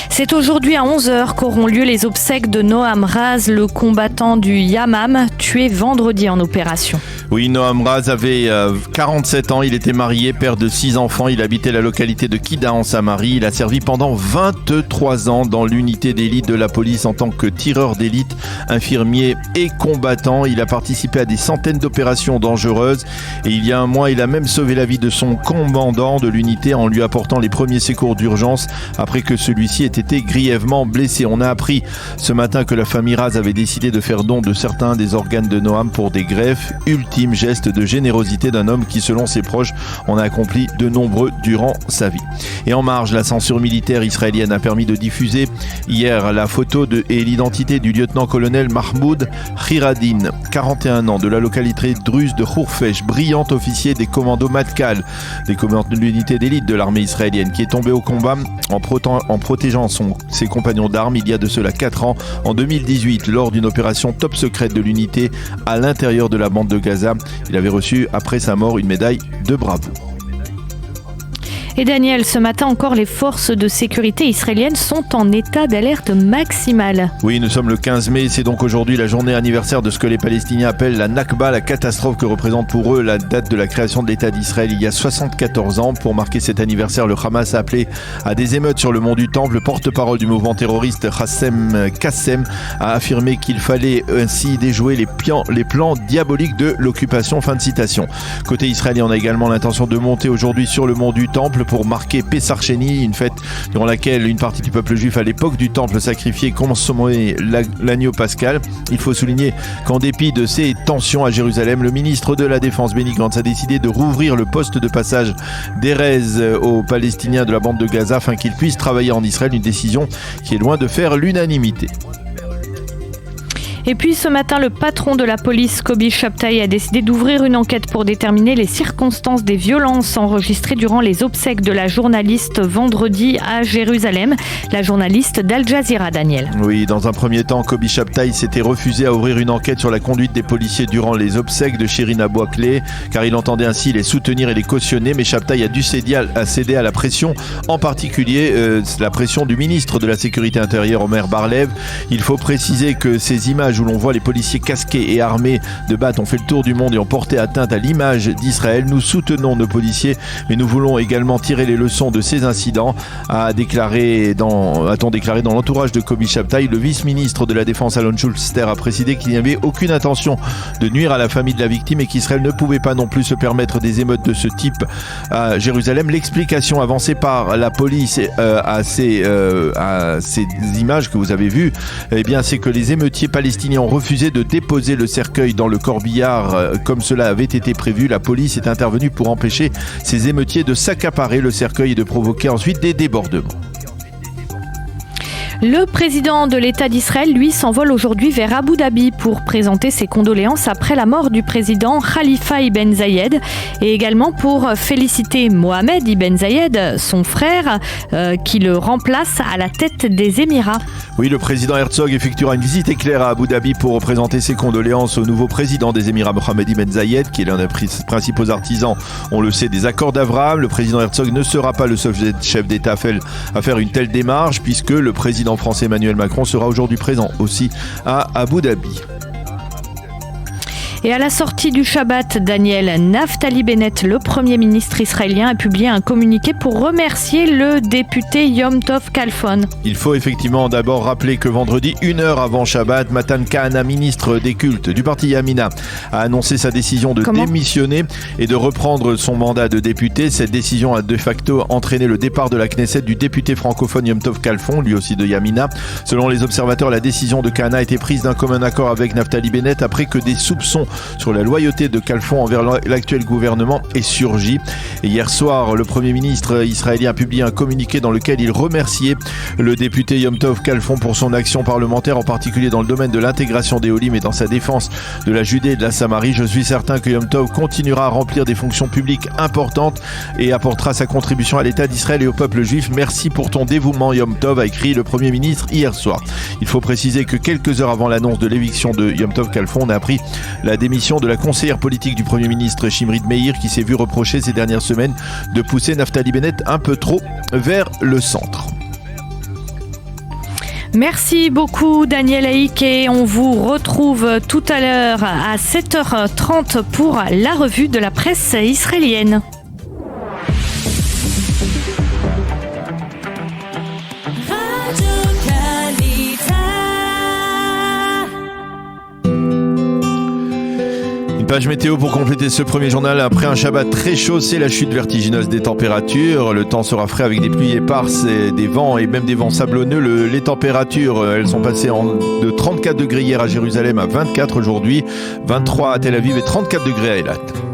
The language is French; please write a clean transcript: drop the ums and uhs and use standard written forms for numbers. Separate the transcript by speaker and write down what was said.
Speaker 1: C'est aujourd'hui à 11h qu'auront lieu les obsèques de Noam Raz, le combattant du Yamam, tué vendredi en opération.
Speaker 2: Oui, Noam Raz avait 47 ans, il était marié, père de 6 enfants, il habitait la localité de Kida en Samarie. Il a servi pendant 23 ans dans l'unité d'élite de la police en tant que tireur d'élite, infirmier et combattant. Il a participé à des centaines d'opérations dangereuses et il y a un mois, il a même sauvé la vie de son commandant de l'unité en lui apportant les premiers secours d'urgence après que celui-ci ait été grièvement blessé. On a appris ce matin que la famille Raz avait décidé de faire don de certains des organes de Noam pour des greffes. Ultime geste de générosité d'un homme qui, selon ses proches, en a accompli de nombreux durant sa vie. Et en marge, la censure militaire israélienne a permis de diffuser hier la photo et l'identité du lieutenant-colonel Mahmoud Khiradin, 41 ans, de la localité druze de Khourfesh, brillant officier des commandos Matkal, des commandos de l'unité d'élite de l'armée israélienne, qui est tombé au combat en protégeant ses compagnons d'armes il y a de cela 4 ans, en 2018, lors d'une opération top secrète de l'unité à l'intérieur de la bande de Gaza. Il avait reçu, après sa mort, une médaille de bravoure.
Speaker 1: Et Daniel, ce matin encore, les forces de sécurité israéliennes sont en état d'alerte maximale.
Speaker 2: Oui, nous sommes le 15 mai, c'est donc aujourd'hui la journée anniversaire de ce que les Palestiniens appellent la Nakba, la catastrophe que représente pour eux la date de la création de l'État d'Israël il y a 74 ans. Pour marquer cet anniversaire, le Hamas a appelé à des émeutes sur le mont du Temple. Le porte-parole du mouvement terroriste, Hassem Kassem, a affirmé qu'il fallait ainsi déjouer les plans diaboliques de l'occupation. Fin de citation. Côté israélien, on a également l'intention de monter aujourd'hui sur le mont du Temple pour marquer Pessar Sheni, une fête durant laquelle une partie du peuple juif à l'époque du temple sacrifiait et consommait l'agneau pascal. Il faut souligner qu'en dépit de ces tensions à Jérusalem, le ministre de la Défense Benny Gantz a décidé de rouvrir le poste de passage d'Erez aux Palestiniens de la bande de Gaza afin qu'ils puissent travailler en Israël, une décision qui est loin de faire l'unanimité.
Speaker 1: Et puis ce matin, le patron de la police, Kobi Shabtai, a décidé d'ouvrir une enquête pour déterminer les circonstances des violences enregistrées durant les obsèques de la journaliste vendredi à Jérusalem. La journaliste d'Al Jazeera, Daniel.
Speaker 2: Oui, dans un premier temps, Kobi Shabtai s'était refusé à ouvrir une enquête sur la conduite des policiers durant les obsèques de Shirin Abu Akleh, car il entendait ainsi les soutenir et les cautionner. Mais Shabtai a dû céder à la pression, en particulier la pression du ministre de la Sécurité intérieure, Omer Barlev. Il faut préciser que ces images où l'on voit les policiers casqués et armés de battes ont fait le tour du monde et ont porté atteinte à l'image d'Israël. Nous soutenons nos policiers, mais nous voulons également tirer les leçons de ces incidents, a-t-on déclaré dans l'entourage de Kobi Shabtai. Le vice-ministre de la Défense, Alon Schuster, a précisé qu'il n'y avait aucune intention de nuire à la famille de la victime et qu'Israël ne pouvait pas non plus se permettre des émeutes de ce type à Jérusalem. L'explication avancée par la police à ces images que vous avez vues, eh bien, c'est que les émeutiers palestiniens ont refusé de déposer le cercueil dans le corbillard comme cela avait été prévu. La police est intervenue pour empêcher ces émeutiers de s'accaparer le cercueil et de provoquer ensuite des débordements.
Speaker 1: Le président de l'État d'Israël, lui, s'envole aujourd'hui vers Abu Dhabi pour présenter ses condoléances après la mort du président Khalifa Ibn Zayed et également pour féliciter Mohamed Ibn Zayed, son frère, qui le remplace à la tête des Émirats.
Speaker 2: Oui, le président Herzog effectuera une visite éclair à Abu Dhabi pour présenter ses condoléances au nouveau président des Émirats, Mohamed Ibn Zayed, qui est l'un des principaux artisans, on le sait, des accords d'Abraham. Le président Herzog ne sera pas le seul chef d'État à faire une telle démarche, puisque le président français Emmanuel Macron sera aujourd'hui présent aussi à Abu Dhabi.
Speaker 1: Et à la sortie du Shabbat, Daniel, Naftali Bennett, le Premier ministre israélien, a publié un communiqué pour remercier le député Yom Tov Kalfon.
Speaker 2: Il faut effectivement d'abord rappeler que vendredi, 1 heure avant Shabbat, Matan Kahana, ministre des cultes du parti Yamina, a annoncé sa décision de démissionner et de reprendre son mandat de député. Cette décision a de facto entraîné le départ de la Knesset du député francophone Yom Tov Kalfon, lui aussi de Yamina. Selon les observateurs, la décision de Kahana a été prise d'un commun accord avec Naftali Bennett après que des soupçons sur la loyauté de Kalfon envers l'actuel gouvernement est surgi. Et hier soir, le Premier ministre israélien a publié un communiqué dans lequel il remerciait le député Yom Tov Kalfon pour son action parlementaire, en particulier dans le domaine de l'intégration des Olim et dans sa défense de la Judée et de la Samarie. Je suis certain que Yom Tov continuera à remplir des fonctions publiques importantes et apportera sa contribution à l'État d'Israël et au peuple juif. Merci pour ton dévouement, Yom Tov, a écrit le Premier ministre hier soir. Il faut préciser que quelques heures avant l'annonce de l'éviction de Yom Tov Kalfon, on a appris la démission de la conseillère politique du Premier ministre Shimrit Meir qui s'est vue reprocher ces dernières semaines de pousser Naftali Bennett un peu trop vers le centre.
Speaker 1: Merci beaucoup Daniel Haïk et on vous retrouve tout à l'heure à 7h30 pour la revue de la presse israélienne.
Speaker 2: Page météo pour compléter ce premier journal. Après un Shabbat très chaud, c'est la chute vertigineuse des températures. Le temps sera frais avec des pluies éparses, et des vents et même des vents sablonneux. Les températures, elles sont passées de 34 degrés hier à Jérusalem à 24 aujourd'hui, 23 à Tel Aviv et 34 degrés à Eilat.